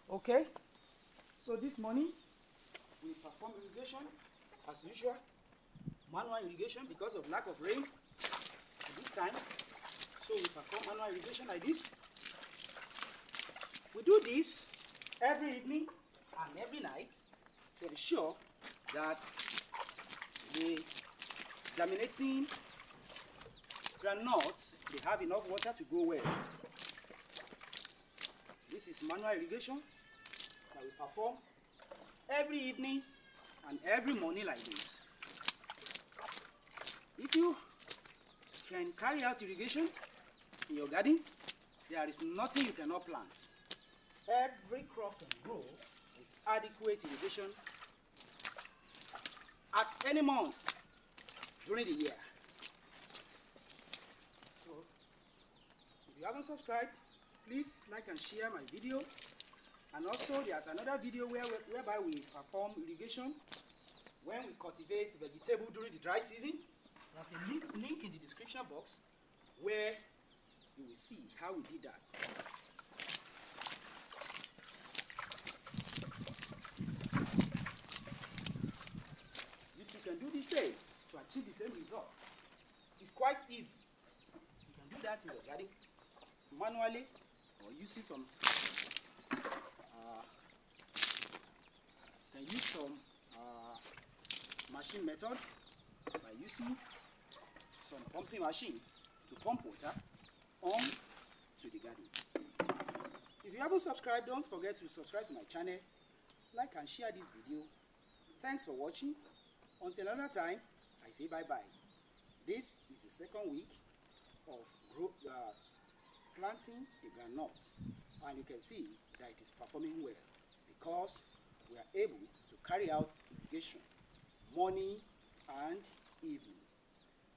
Okay, so this morning we perform irrigation as usual, manual irrigation because of lack of rain this time. So we perform manual irrigation like this. We do this every evening and every night to ensure that the germinating groundnuts, they have enough water to grow well. This is manual irrigation that we perform every evening and every morning like this. If you can carry out irrigation in your garden, there is nothing you cannot plant. Every crop can grow with adequate irrigation at any month during the year. So, if you haven't subscribed, please like and share my video. And also there's another video whereby we perform irrigation when we cultivate vegetable during the dry season. There's a link in the description box where you will see how we did that. You too can do the same to achieve the same result. It's quite easy. You can do that in your garden manually or using some machine method by using some pumping machine to pump water on to the garden. If you haven't subscribed, don't forget to subscribe to my channel, like and share this video. Thanks for watching. Until another time, I say bye bye. This is the second week of planting the groundnuts, and you can see that it is performing well because we are able to carry out irrigation morning and evening.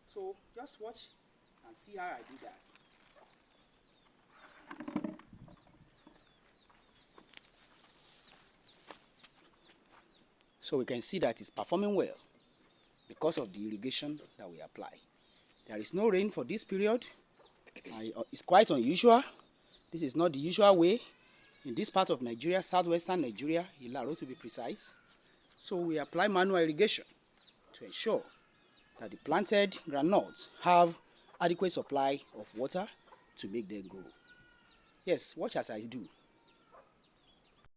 So just watch and see how I do that. So we can see that it's performing well because of the irrigation that we apply. There is no rain for this period. It's quite unusual. This is not the usual way in this part of Nigeria, southwestern Nigeria, Ilaro to be precise. So we apply manual irrigation to ensure that the planted groundnuts have adequate supply of water to make them grow. Yes, watch as I do.